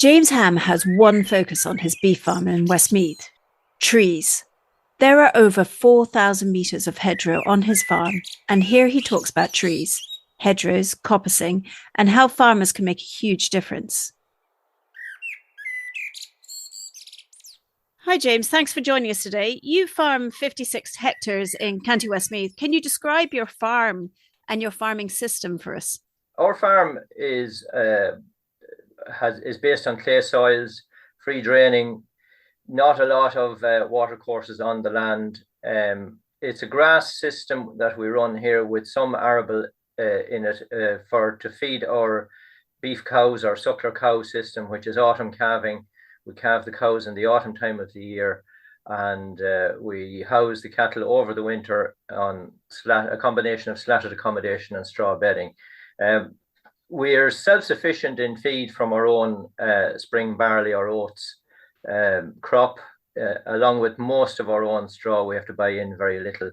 James Ham has one focus on his beef farm in Westmeath: trees. There are over 4,000 metres of hedgerow on his farm, and here he talks about trees, hedgerows, coppicing, and how farmers can make a huge difference. Hi, James. Thanks for joining us today. You farm 56 hectares in County Westmeath. Can you describe your farm and your farming system for us? Our farm is based on clay soils, free draining, not a lot of water courses on the land. It's a grass system that we run here with some arable in it to feed our beef cows, our suckler cow system, which is autumn calving. We calve the cows in the autumn time of the year, and we house the cattle over the winter on a combination of slatted accommodation and straw bedding. We're self-sufficient in feed from our own spring barley or oats crop, along with most of our own straw. We have to buy in very little.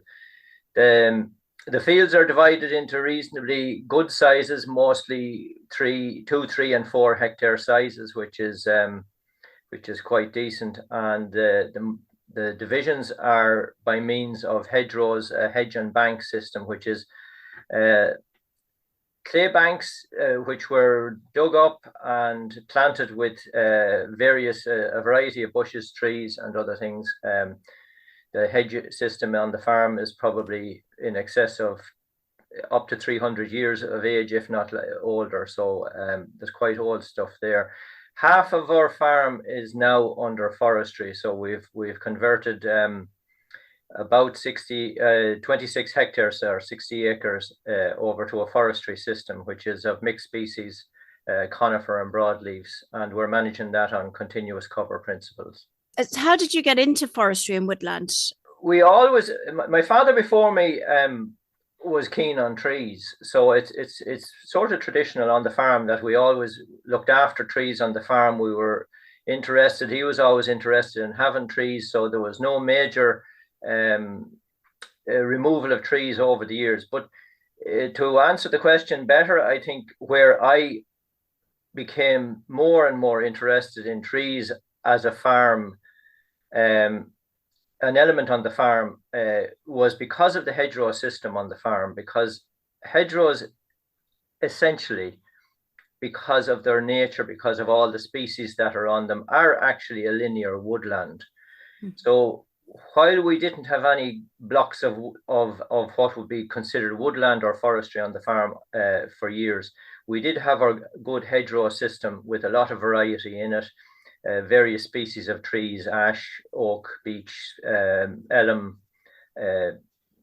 The fields are divided into reasonably good sizes, mostly 2, 3, and 4 hectare sizes, which is quite decent. And the divisions are by means of hedgerows, a hedge and bank system, which is clay banks which were dug up and planted with a variety of bushes, trees, and other things. The hedge system on the farm is probably in excess of up to 300 years of age, if not older. So there's quite old stuff there. Half of our farm is now under forestry, so we've converted about 26 hectares or 60 acres over to a forestry system, which is of mixed species, conifer and broadleaves, and we're managing that on continuous cover principles. How did you get into forestry and woodland? My father before me was keen on trees, so it's sort of traditional on the farm that we always looked after trees on the farm. We were interested, he was always interested in having trees, so there was no major removal of trees over the years. But to answer the question better, I think where I became more and more interested in trees as a farm, an element on the farm, was because of the hedgerow system on the farm, because hedgerows, essentially, because of their nature, because of all the species that are on them, are actually a linear woodland. So while we didn't have any blocks of what would be considered woodland or forestry on the farm for years, we did have our good hedgerow system with a lot of variety in it, various species of trees, ash, oak, beech, elm,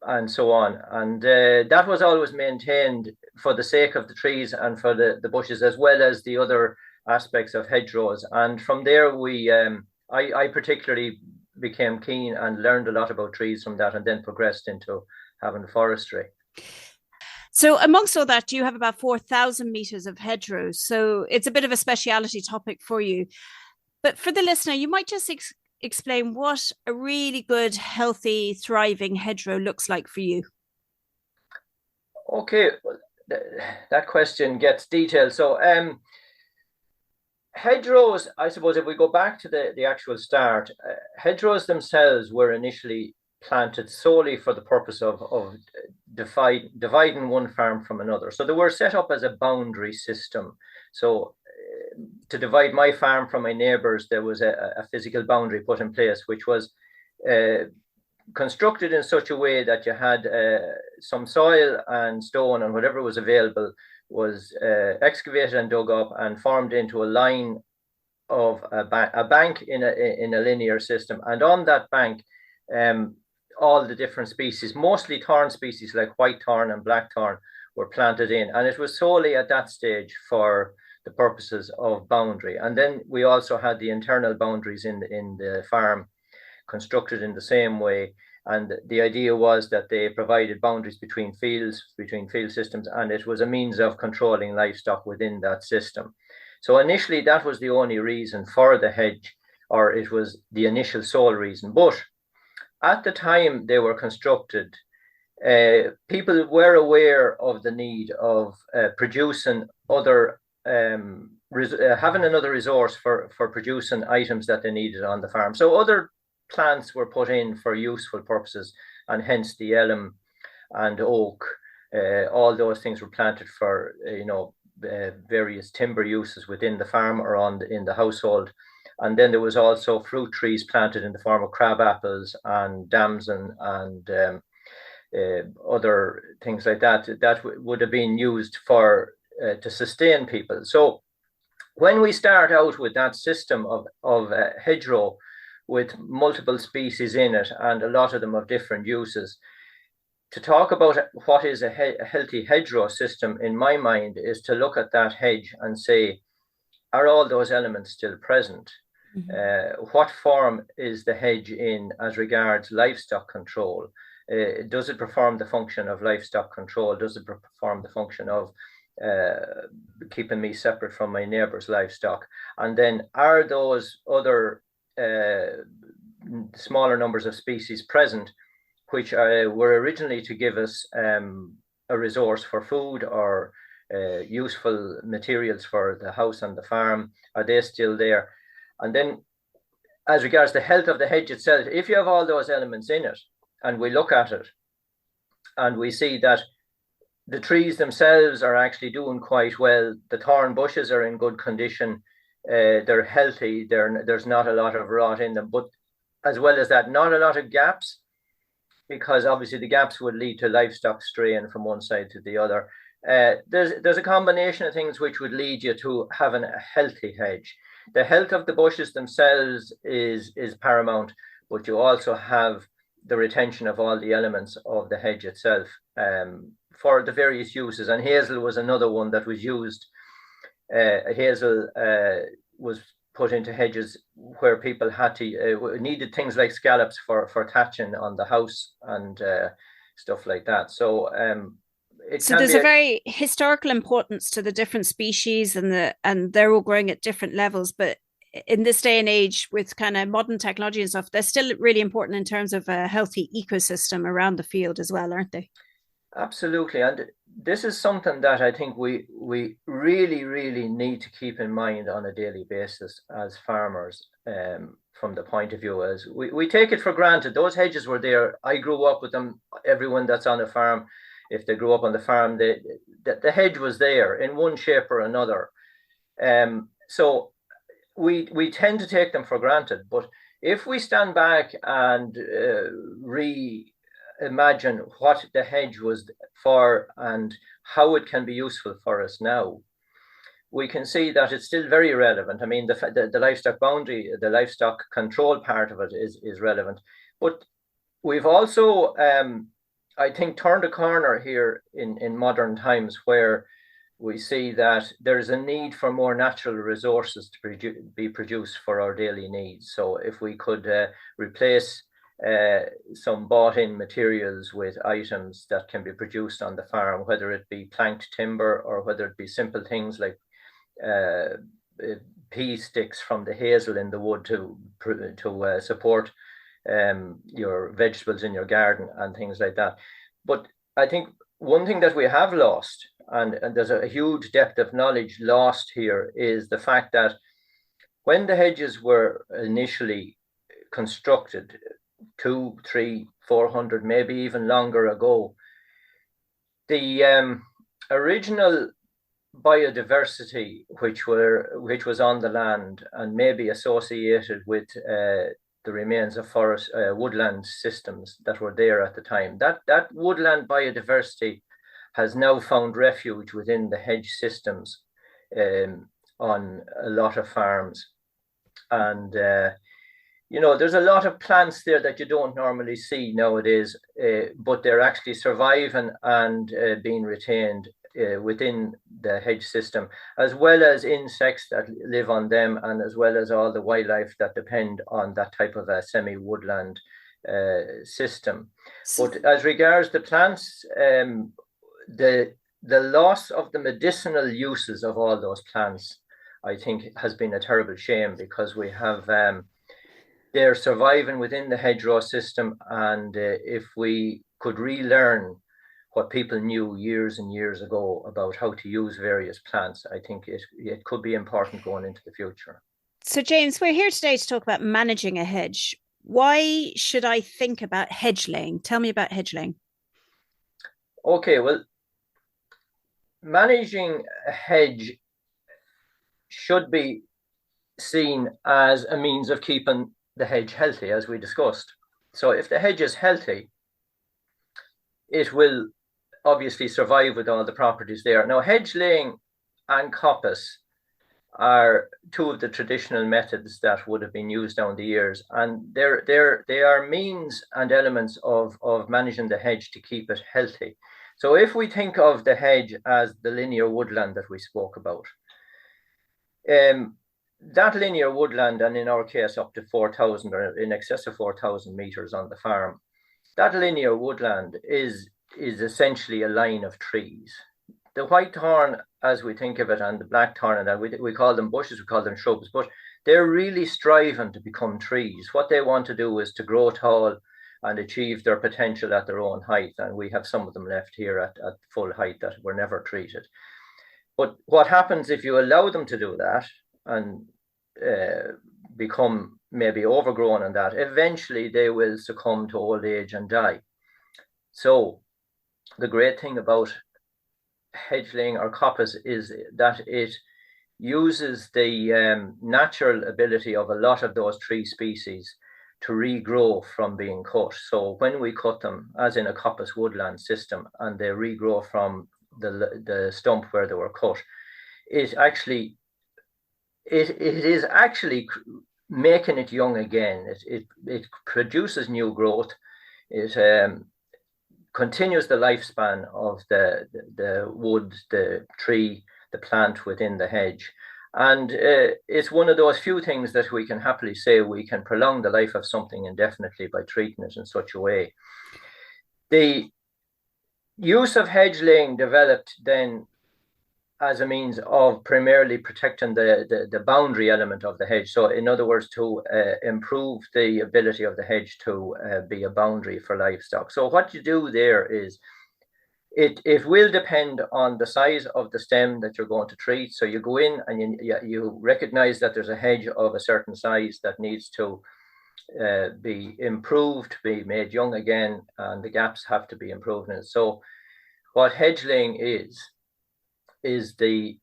and so on. And that was always maintained for the sake of the trees and for the bushes, as well as the other aspects of hedgerows. And from there, I particularly became keen and learned a lot about trees from that, and then progressed into having forestry. So amongst all that, you have about 4,000 metres of hedgerows. So it's a bit of a speciality topic for you. But for the listener, you might just explain what a really good, healthy, thriving hedgerow looks like for you. Okay, that question gets detailed. So hedgerows, I suppose, if we go back to the actual start, hedgerows themselves were initially planted solely for the purpose of dividing one farm from another. So they were set up as a boundary system. So to divide my farm from my neighbours, there was a physical boundary put in place, which was constructed in such a way that you had some soil and stone and whatever was available was excavated and dug up and formed into a line of a bank in a linear system. And on that bank, all the different species, mostly thorn species like white thorn and black thorn, were planted in. And it was solely at that stage for the purposes of boundary. And then we also had the internal boundaries in the farm constructed in the same way. And the idea was that they provided boundaries between field systems, and it was a means of controlling livestock within that system. So initially, that was the only reason for the hedge, or it was the initial sole reason. But at the time they were constructed, people were aware of the need of producing other having another resource for producing items that they needed on the farm. So other plants were put in for useful purposes, and hence the elm and oak. All those things were planted for various timber uses within the farm or in the household. And then there was also fruit trees planted in the form of crab apples and damson and other things like that would have been used for to sustain people. So when we start out with that system of hedgerow with multiple species in it, and a lot of them of different uses, to talk about what is a healthy hedgerow system, in my mind, is to look at that hedge and say, are all those elements still present? What form is the hedge in as regards livestock control? Does it perform the function of livestock control? Does it perform the function of keeping me separate from my neighbour's livestock? And then are those other smaller numbers of species present, which were originally to give us a resource for food or useful materials for the house and the farm? Are they still there? And then as regards the health of the hedge itself, if you have all those elements in it, and we look at it and we see that the trees themselves are actually doing quite well, the thorn bushes are in good condition, they're healthy, there's not a lot of rot in them, but as well as that, not a lot of gaps, because obviously the gaps would lead to livestock straying from one side to the other. There's a combination of things which would lead you to having a healthy hedge. The health of the bushes themselves is paramount, but you also have the retention of all the elements of the hedge itself for the various uses. And hazel was another one that was used. Hazel was put into hedges where people had to needed things like scallops for thatching on the house and stuff like that. So there's a very historical importance to the different species, and they're all growing at different levels. But in this day and age, with kind of modern technology and stuff, they're still really important in terms of a healthy ecosystem around the field as well, aren't they? Absolutely. And this is something that I think we really, really need to keep in mind on a daily basis as farmers, from the point of view as we take it for granted. Those hedges were there. I grew up with them. Everyone that's on a farm, if they grew up on the farm, the hedge was there in one shape or another. So we tend to take them for granted. But if we stand back and reimagine what the hedge was for and how it can be useful for us now, we can see that it's still very relevant. I mean, the livestock boundary, the livestock control part of it is relevant. But we've also, I think, turned a corner here in modern times where we see that there's a need for more natural resources to be produced for our daily needs. So if we could replace some bought-in materials with items that can be produced on the farm, whether it be planked timber or whether it be simple things like pea sticks from the hazel in the wood to support your vegetables in your garden and things like that. But I think one thing that we have lost, and there's a huge depth of knowledge lost here, is the fact that when the hedges were initially constructed 200, 300, 400, maybe even longer ago, the original biodiversity which was on the land and maybe associated with the remains of forest woodland systems that were there at the time, that woodland biodiversity has now found refuge within the hedge systems on a lot of farms. And there's a lot of plants there that you don't normally see nowadays, but they're actually surviving and being retained within the hedge system, as well as insects that live on them, and as well as all the wildlife that depend on that type of a semi-woodland system. But as regards the plants, the loss of the medicinal uses of all those plants, I think, has been a terrible shame, because we have they're surviving within the hedgerow system, and if we could relearn what people knew years and years ago about how to use various plants. I think it could be important going into the future. So, James, we're here today to talk about managing a hedge. Why should I think about hedge laying? Tell me about hedge laying. Okay, well, managing a hedge should be seen as a means of keeping the hedge healthy, as we discussed. So if the hedge is healthy, it will obviously survive with all the properties there. Now, hedge laying and coppice are two of the traditional methods that would have been used down the years, and they are means and elements of managing the hedge to keep it healthy. So if we think of the hedge as the linear woodland that we spoke about, that linear woodland, and in our case up to 4,000 or in excess of 4,000 meters on the farm, that linear woodland is essentially a line of trees. The white thorn, as we think of it, and the black thorn, and that we call them bushes, we call them shrubs, but they're really striving to become trees. What they want to do is to grow tall and achieve their potential at their own height. And we have some of them left here at full height that were never treated. But what happens if you allow them to do that and become maybe overgrown in that, eventually they will succumb to old age and die. So the great thing about hedge laying or coppice is that it uses the natural ability of a lot of those tree species to regrow from being cut. So when we cut them, as in a coppice woodland system, and they regrow from the stump where they were cut, it is actually making it young again. It produces new growth. It continues the lifespan of the wood, the tree, the plant within the hedge. And it's one of those few things that we can happily say we can prolong the life of something indefinitely by treating it in such a way. The use of hedge laying developed then as a means of primarily protecting the boundary element of the hedge. So in other words, to improve the ability of the hedge to be a boundary for livestock. So what you do there is, it will depend on the size of the stem that you're going to treat. So you go in and you recognize that there's a hedge of a certain size that needs to be improved, be made young again, and the gaps have to be improved in it. So what hedge laying is the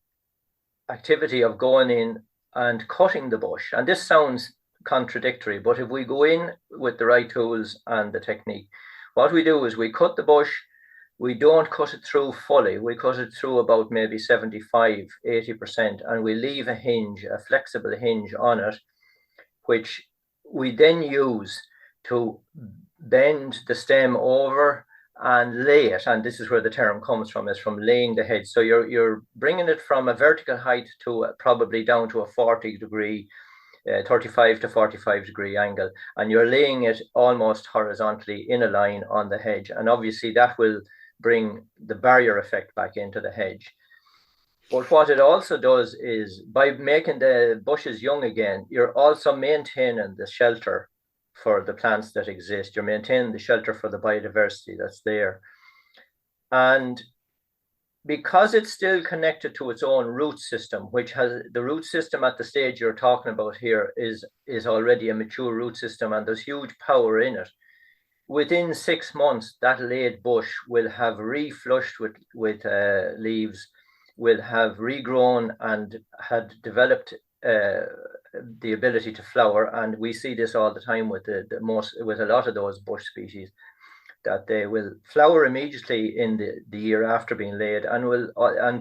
activity of going in and cutting the bush. And this sounds contradictory, but if we go in with the right tools and the technique, what we do is we cut the bush. We don't cut it through fully. We cut it through about maybe 75, 80%, and we leave a hinge, a flexible hinge on it, which we then use to bend the stem over and lay it. And this is where the term comes from, is from laying the hedge. So you're bringing it from a vertical height to probably down to a 40-degree, 35 to 45-degree angle, and you're laying it almost horizontally in a line on the hedge. And obviously that will bring the barrier effect back into the hedge. But what it also does is, by making the bushes young again, you're also maintaining the shelter for the plants that exist. You're maintaining the shelter for the biodiversity that's there. And because it's still connected to its own root system, which has the root system at the stage you're talking about here is already a mature root system, and there's huge power in it. Within 6 months, that laid bush will have reflushed with leaves, will have regrown and had developed the ability to flower. And we see this all the time with with a lot of those bush species, that they will flower immediately in the year after being laid, and will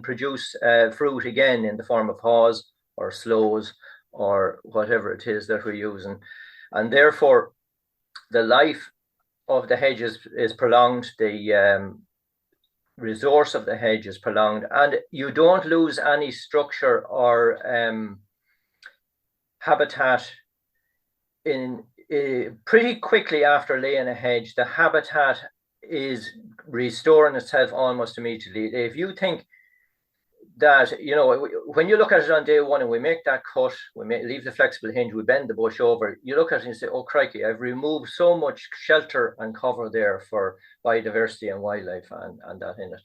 produce fruit again in the form of haws or sloes or whatever it is that we're using. And therefore, the life of the hedge is prolonged, the resource of the hedge is prolonged, and you don't lose any structure or habitat in pretty quickly after laying a hedge. The habitat is restoring itself almost immediately. If you think that, when you look at it on day one and we make that cut, leave the flexible hinge, we bend the bush over, you look at it and say, oh, crikey, I've removed so much shelter and cover there for biodiversity and wildlife and that in it.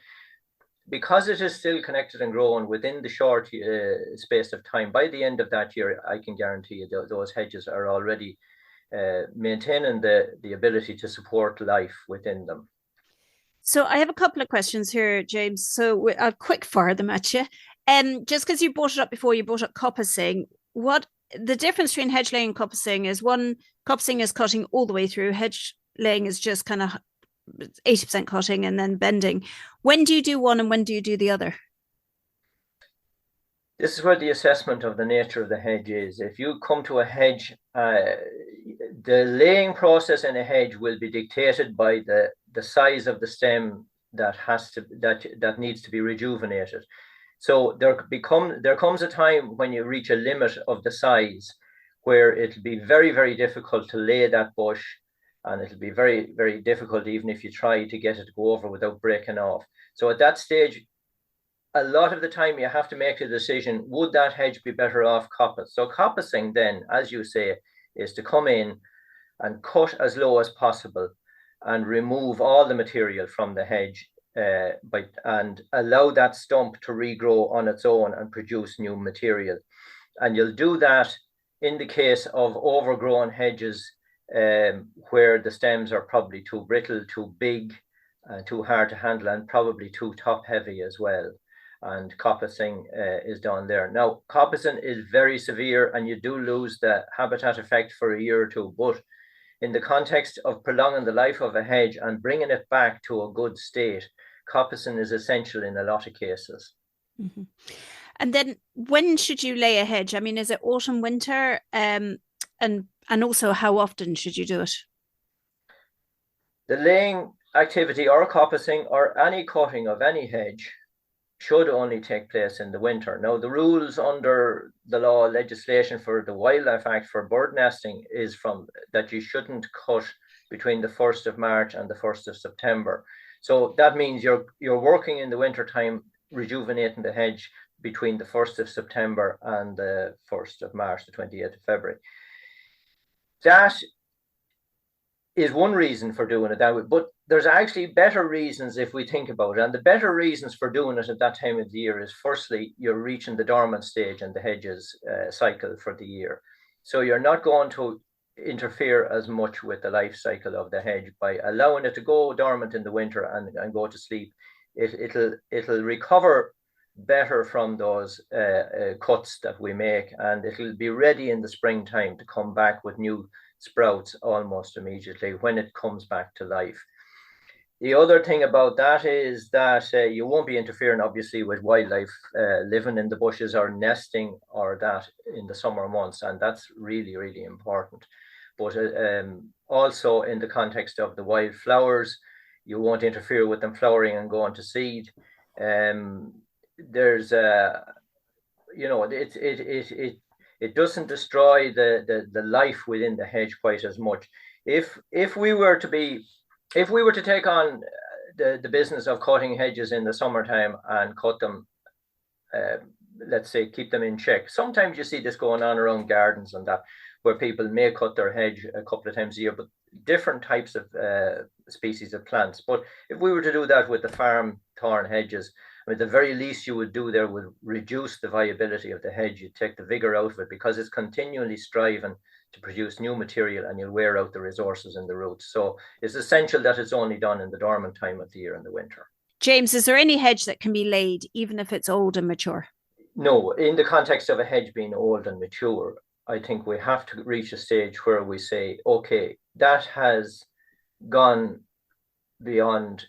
Because it is still connected and growing within the short space of time, by the end of that year, I can guarantee you those hedges are already maintaining the ability to support life within them. So I have a couple of questions here, James. So I'll quick fire them at you. Just because you brought it up before, you brought up coppicing. What the difference between hedge laying and coppicing is? One, coppicing is cutting all the way through. Hedge laying is just kind of 80% cutting and then bending. When do you do one and when do you do the other? This is where the assessment of the nature of the hedge is. If you come to a hedge, the laying process in a hedge will be dictated by the size of the stem that needs to be rejuvenated. So there comes a time when you reach a limit of the size where it'll be very, very difficult to lay that bush, and it'll be very, very difficult even if you try to get it to go over without breaking off. So at that stage, a lot of the time you have to make a decision, would that hedge be better off coppiced? So coppicing then, as you say, is to come in and cut as low as possible and remove all the material from the hedge and allow that stump to regrow on its own and produce new material. And you'll do that in the case of overgrown hedges where the stems are probably too brittle, too big, too hard to handle, and probably too top heavy as well. And coppicing is done there. Now, coppicing is very severe and you do lose the habitat effect for a year or two, but in the context of prolonging the life of a hedge and bringing it back to a good state, coppicing is essential in a lot of cases. Mm-hmm. And then when should you lay a hedge? I mean, is it autumn, winter? And also how often should you do it? The laying activity or coppicing or any cutting of any hedge should only take place in the winter. Now, the rules under the law legislation for the Wildlife Act for bird nesting is that you shouldn't cut between the 1st of March and the 1st of September. So that means you're working in the winter time, rejuvenating the hedge between the 1st of September and the 1st of March, the 28th of February. That is one reason for doing it that way, but there's actually better reasons if we think about it. And the better reasons for doing it at that time of the year is, firstly, you're reaching the dormant stage in the hedges cycle for the year. So you're not going to interfere as much with the life cycle of the hedge by allowing it to go dormant in the winter and go to sleep. It'll recover better from those cuts that we make, and it'll be ready in the springtime to come back with new sprouts almost immediately when it comes back to life. The other thing about that is that you won't be interfering, obviously, with wildlife living in the bushes or nesting or that in the summer months, and that's really, really important. But also in the context of the wild flowers, you won't interfere with them flowering and going to seed. There's it doesn't destroy the life within the hedge quite as much. If we were to take on the business of cutting hedges in the summertime and cut them, let's say, keep them in check. Sometimes you see this going on around gardens and that, where people may cut their hedge a couple of times a year, but different types of species of plants. But if we were to do that with the farm thorn hedges, I mean, the very least you would do there would reduce the viability of the hedge. You'd take the vigor out of it because it's continually striving to produce new material, and you'll wear out the resources in the roots. So it's essential that it's only done in the dormant time of the year in the winter. James, is there any hedge that can be laid even if it's old and mature? No, in the context of a hedge being old and mature, I think we have to reach a stage where we say, okay, that has gone beyond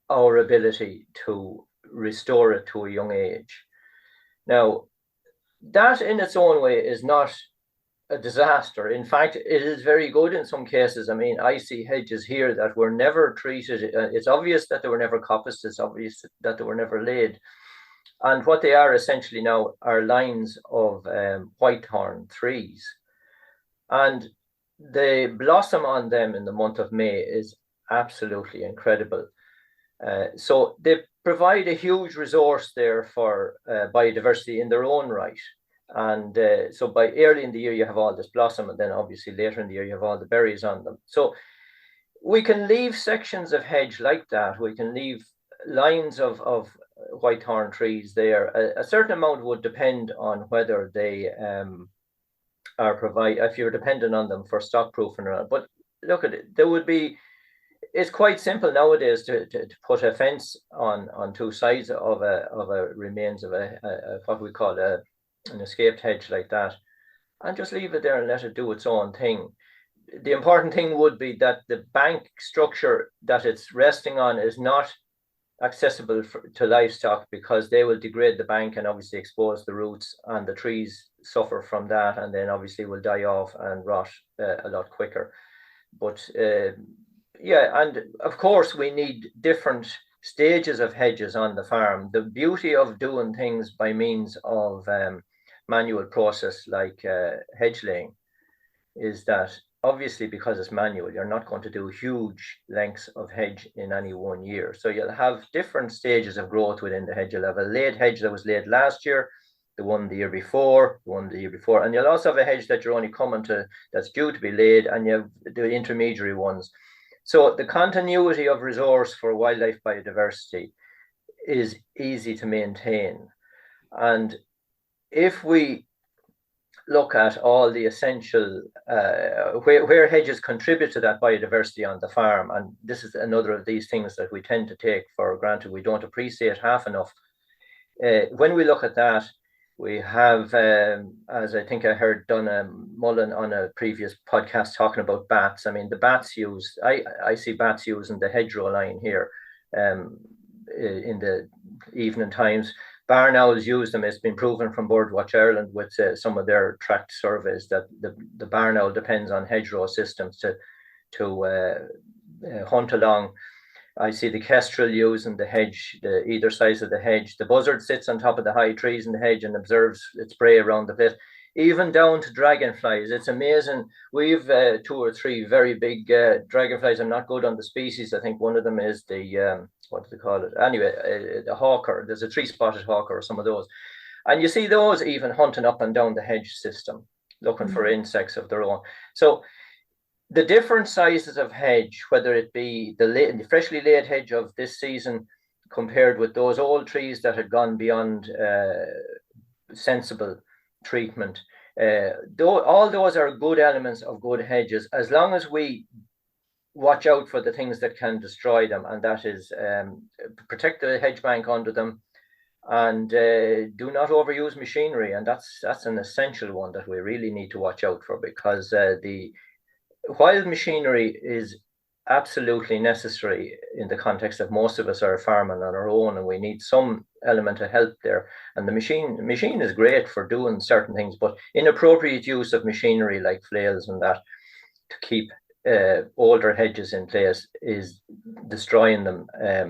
our ability to restore it to a young age. Now, that in its own way is not a disaster. In fact, it is very good in some cases. I mean, I see hedges here that were never treated. It's obvious that they were never coppiced. It's obvious that they were never laid. And what they are essentially now are lines of whitethorn trees. And the blossom on them in the month of May is absolutely incredible. So they provide a huge resource there for biodiversity in their own right. And so by early in the year, you have all this blossom, and then obviously later in the year, you have all the berries on them. So we can leave sections of hedge like that. We can leave lines of whitethorn trees there. A certain amount would depend on whether they are if you're dependent on them for stock proofing or not. But look at it, there would be, it's quite simple nowadays to put a fence on two sides of a remains of a what we call an escaped hedge like that, and just leave it there and let it do its own thing. The important thing would be that the bank structure that it's resting on is not accessible to livestock, because they will degrade the bank and obviously expose the roots, and the trees suffer from that, and then obviously will die off and rot a lot quicker. But yeah, and of course we need different stages of hedges on the farm. The beauty of doing things by means of manual process like hedge laying is that obviously, because it's manual, you're not going to do huge lengths of hedge in any one year. So you'll have different stages of growth within the hedge. You'll have a laid hedge that was laid last year, the one the year before, the one the year before, and you'll also have a hedge that you're only coming to that's due to be laid, and you have the intermediary ones. So the continuity of resource for wildlife biodiversity is easy to maintain. And if we look at all the essential where hedges contribute to that biodiversity on the farm, and this is another of these things that we tend to take for granted, we don't appreciate half enough. When we look at that, we have, as I think I heard Donna Mullen on a previous podcast talking about bats. I mean, the bats use, I see bats using the hedgerow line here in the evening times. Barn owls use them. It's been proven from Birdwatch Ireland with some of their tracked surveys that the barn owl depends on hedgerow systems to hunt along. I see the kestrel using the hedge, either side of the hedge. The buzzard sits on top of the high trees in the hedge and observes its prey around the place. Even down to dragonflies. It's amazing. We've 2 or 3 very big dragonflies. I'm not good on the species. I think one of them is the what do they call it? Anyway, the hawker. There's a 3-spotted hawker or some of those. And you see those even hunting up and down the hedge system, looking for insects of their own. So the different sizes of hedge, whether it be the freshly laid hedge of this season compared with those old trees that had gone beyond sensible treatment, all those are good elements of good hedges, as long as we watch out for the things that can destroy them, and that is protect the hedge bank under them, and do not overuse machinery. And that's an essential one that we really need to watch out for, because while machinery is absolutely necessary in the context of most of us are farming on our own, and we need some element of help there. And the machine is great for doing certain things, but inappropriate use of machinery like flails and that to keep older hedges in place is destroying them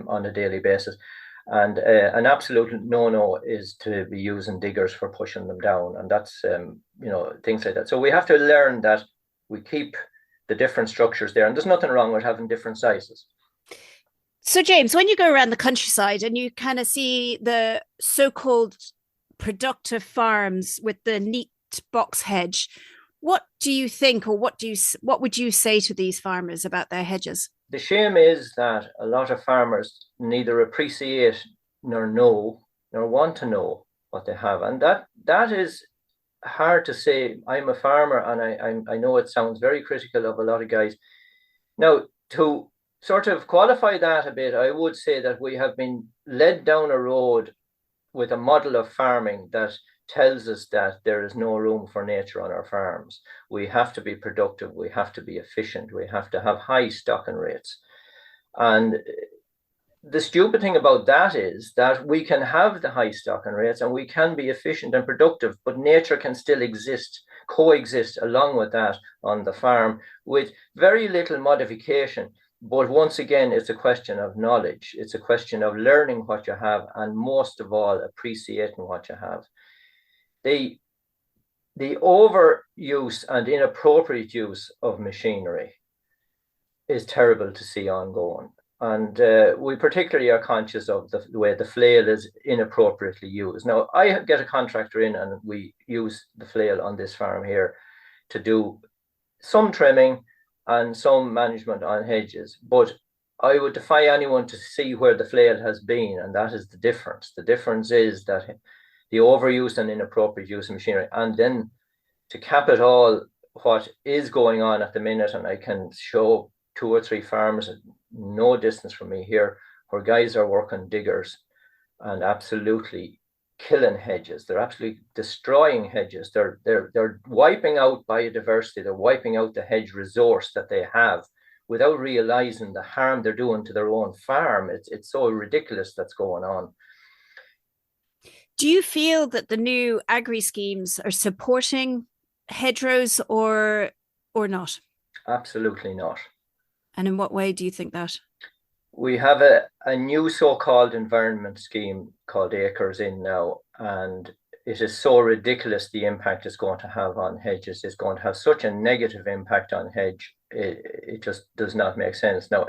on a daily basis. And an absolute no-no is to be using diggers for pushing them down, and that's things like that. So we have to learn that we keep the different structures there, and there's nothing wrong with having different sizes. So James, when you go around the countryside and you kind of see the so-called productive farms with the neat box hedge, what do you think, or what would you say to these farmers about their hedges? The shame is that a lot of farmers neither appreciate nor know nor want to know what they have, and that is hard to say. I'm a farmer, and I know it sounds very critical of a lot of guys. Now, to sort of qualify that a bit, I would say that we have been led down a road with a model of farming that tells us that there is no room for nature on our farms. We have to be productive, we have to be efficient, we have to have high stocking rates. And the stupid thing about that is that we can have the high stocking rates and we can be efficient and productive, but nature can still coexist along with that on the farm with very little modification. But once again, it's a question of knowledge. It's a question of learning what you have, and most of all, appreciating what you have. The overuse and inappropriate use of machinery is terrible to see ongoing. And we particularly are conscious of the way the flail is inappropriately used. Now, I get a contractor in and we use the flail on this farm here to do some trimming and some management on hedges. But I would defy anyone to see where the flail has been, and that is the difference. The difference is that the overuse and inappropriate use of machinery, and then to cap it all, what is going on at the minute, and I can show 2 or 3 farms no distance from me here where guys are working diggers and absolutely killing hedges. They're absolutely destroying hedges. They're wiping out biodiversity. They're wiping out the hedge resource that they have without realizing the harm they're doing to their own farm. It's so ridiculous that's going on. Do you feel that the new agri schemes are supporting hedgerows or not? Absolutely not. And in what way do you think that? We have a new so-called environment scheme called Acres in now, and it is so ridiculous the impact it's going to have on hedges. It's going to have such a negative impact on hedge. It just does not make sense. Now,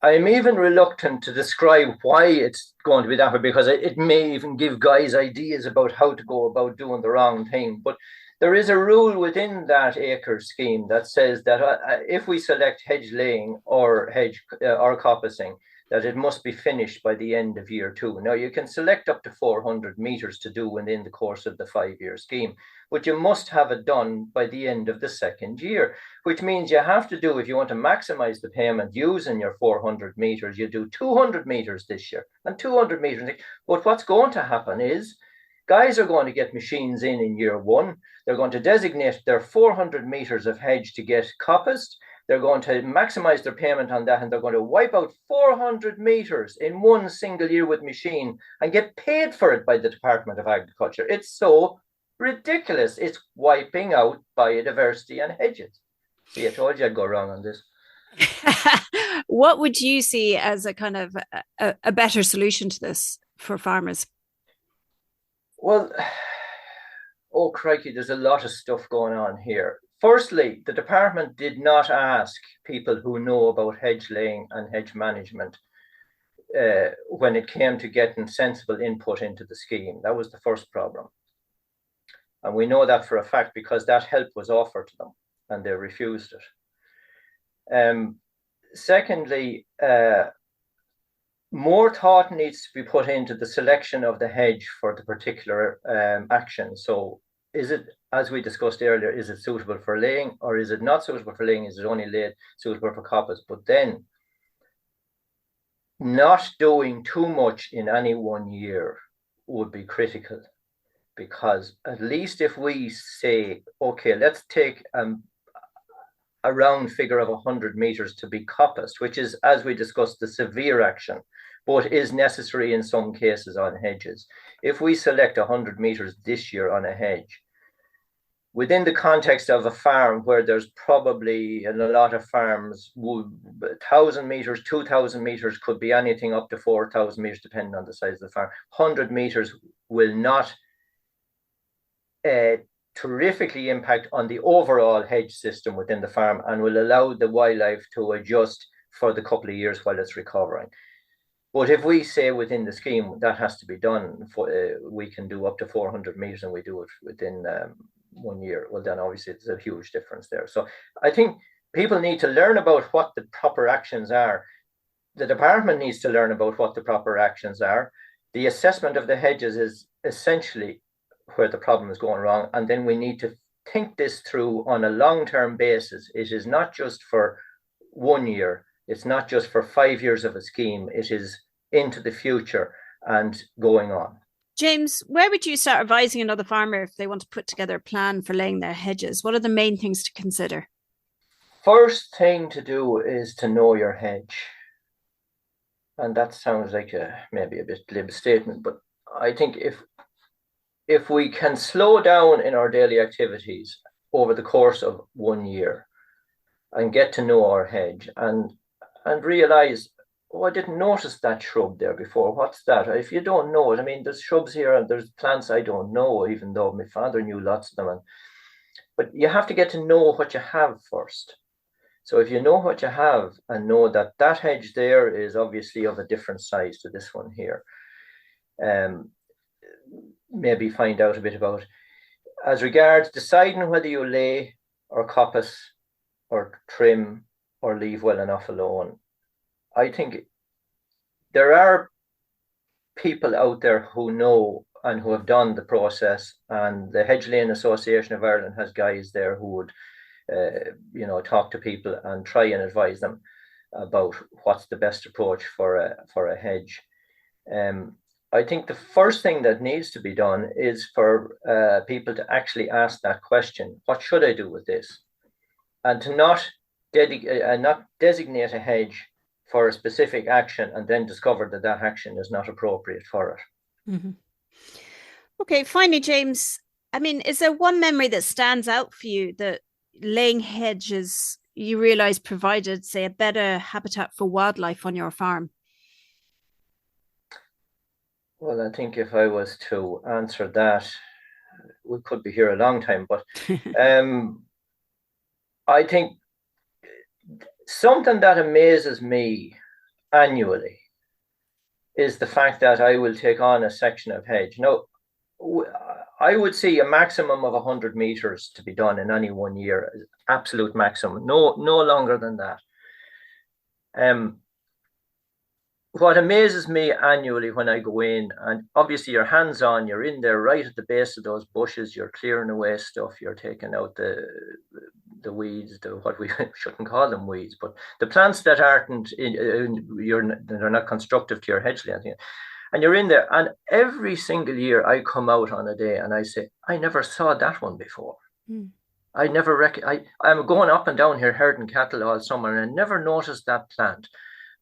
I'm even reluctant to describe why it's going to be that way, because it may even give guys ideas about how to go about doing the wrong thing. But there is a rule within that acre scheme that says that if we select hedge laying or coppicing, that it must be finished by the end of year 2. Now, you can select up to 400 meters to do within the course of the 5-year scheme, but you must have it done by the end of the 2nd year, which means you have to do, if you want to maximize the payment using your 400 meters, you do 200 meters this year and 200 meters. But what's going to happen is guys are going to get machines in year 1. They're going to designate their 400 meters of hedge to get coppiced. They're going to maximize their payment on that, and they're going to wipe out 400 meters in one single year with machine and get paid for it by the Department of Agriculture. It's so ridiculous. It's wiping out biodiversity and hedges. See, I told you I'd go wrong on this. What would you see as a kind of a better solution to this for farmers? Well, oh crikey, there's a lot of stuff going on here. Firstly, the department did not ask people who know about hedge laying and hedge management when it came to getting sensible input into the scheme. That was the first problem. And we know that for a fact because that help was offered to them and they refused it. Secondly, more thought needs to be put into the selection of the hedge for the particular action. So is it, as we discussed earlier, is it suitable for laying or is it not suitable for laying? Is it only suitable for coppice? But then not doing too much in any one year would be critical, because at least if we say, okay, let's take a round figure of 100 meters to be coppiced, which is, as we discussed, the severe action, but is necessary in some cases on hedges. If we select 100 meters this year on a hedge, within the context of a farm where there's probably, in a lot of farms, 1,000 meters, 2,000 meters, could be anything up to 4,000 meters, depending on the size of the farm. 100 meters will not terrifically impact on the overall hedge system within the farm and will allow the wildlife to adjust for the couple of years while it's recovering. But if we say within the scheme that has to be done, we can do up to 400 meters and we do it within 1 year, well then obviously there's a huge difference there. So I think people need to learn about what the proper actions are. The department needs to learn about what the proper actions are. The assessment of the hedges is essentially where the problem is going wrong, and then we need to think this through on a long-term basis. It is not just for 1 year, it's not just for 5 years of a scheme, it is into the future and going on. James, where would you start advising another farmer if they want to put together a plan for laying their hedges? What are the main things to consider? First thing to do is to know your hedge. And that sounds like maybe a bit glib statement, but I think if we can slow down in our daily activities over the course of 1 year and get to know our hedge and realize, oh, I didn't notice that shrub there before. What's that? If you don't know it, I mean, there's shrubs here and there's plants I don't know, even though my father knew lots of them. But you have to get to know what you have first. So if you know what you have and know that that hedge there is obviously of a different size to this one here, maybe find out a bit about. As regards deciding whether you lay or coppice or trim or leave well enough alone, I think there are people out there who know and who have done the process, and the Hedge Lane Association of Ireland has guys there who would talk to people and try and advise them about what's the best approach for a hedge. I think the first thing that needs to be done is for people to actually ask that question: what should I do with this? And to not designate a hedge for a specific action and then discover that that action is not appropriate for it. Mm-hmm. Okay, finally, James, I mean, is there one memory that stands out for you that laying hedges, you realise provided, say, a better habitat for wildlife on your farm? Well, I think if I was to answer that, we could be here a long time, but I think something that amazes me annually is the fact that I will take on a section of hedge. Now, I would see a maximum of 100 meters to be done in any 1 year, absolute maximum, no longer than that. What amazes me annually when I go in, and obviously you're hands-on, you're in there right at the base of those bushes, you're clearing away stuff, you're taking out the weeds, what we shouldn't call them weeds, but the plants that aren't they're not constructive to your hedge lane. And you're in there, and every single year I come out on a day and I say, I never saw that one before. I never I'm going up and down here herding cattle all summer, and I never noticed that plant.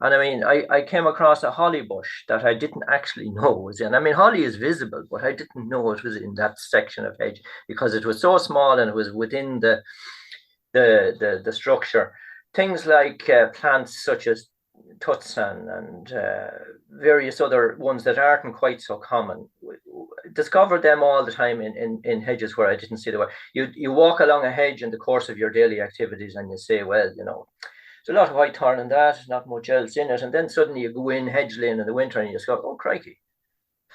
And I mean, I came across a holly bush that I didn't actually know was in. I mean, holly is visible, but I didn't know it was in that section of hedge because it was so small and it was within the structure. Things like plants such as tutsan and various other ones that aren't quite so common. Discovered them all the time in hedges where I didn't see the way. You walk along a hedge in the course of your daily activities and you say, well, there's a lot of whitethorn in that, not much else in it. And then suddenly you go in hedge lane in the winter and you just go, oh, crikey,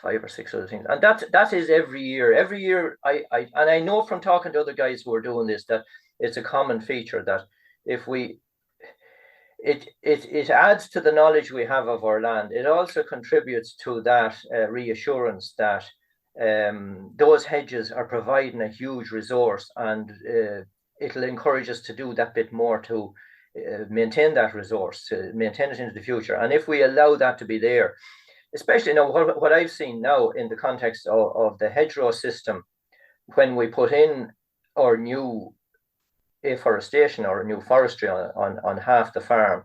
5 or 6 other things. And that is every year. Every year, I know from talking to other guys who are doing this that it's a common feature that if it adds to the knowledge we have of our land. It also contributes to that reassurance that those hedges are providing a huge resource, and it'll encourage us to do that bit more to maintain that resource, to maintain it into the future. And if we allow that to be there, especially now what I've seen now in the context of the hedgerow system, when we put in our new afforestation or new forestry on half the farm,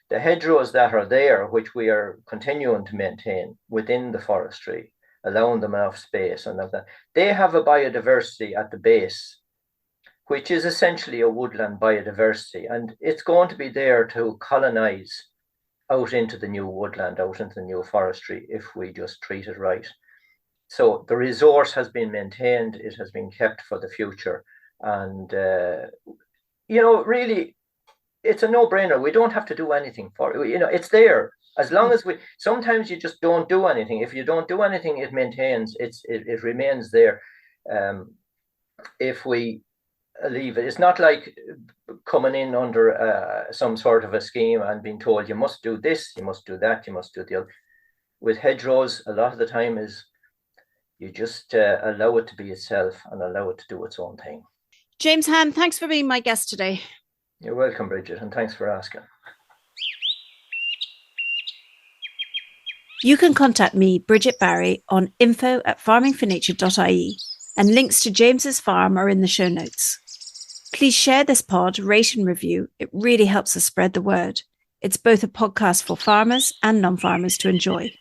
the hedgerows that are there, which we are continuing to maintain within the forestry, allowing them enough space and that, they have a biodiversity at the base, which is essentially a woodland biodiversity, and it's going to be there to colonize out into the new woodland, out into the new forestry, if we just treat it right. So the resource has been maintained, it has been kept for the future, and really, it's a no-brainer. We don't have to do anything for it. It's there. As long as sometimes you just don't do anything. If you don't do anything, it maintains, it remains there. If we leave it, it's not like coming in under some sort of a scheme and being told you must do this, you must do that, you must do the other. With hedgerows, a lot of the time is you just allow it to be itself and allow it to do its own thing. James Ham, thanks for being my guest today. You're welcome, Brigid, and thanks for asking. You can contact me, Brigid Barry, on info@farmingfornature.ie, and links to James's farm are in the show notes. Please share this pod, rate and review. It really helps us spread the word. It's both a podcast for farmers and non-farmers to enjoy.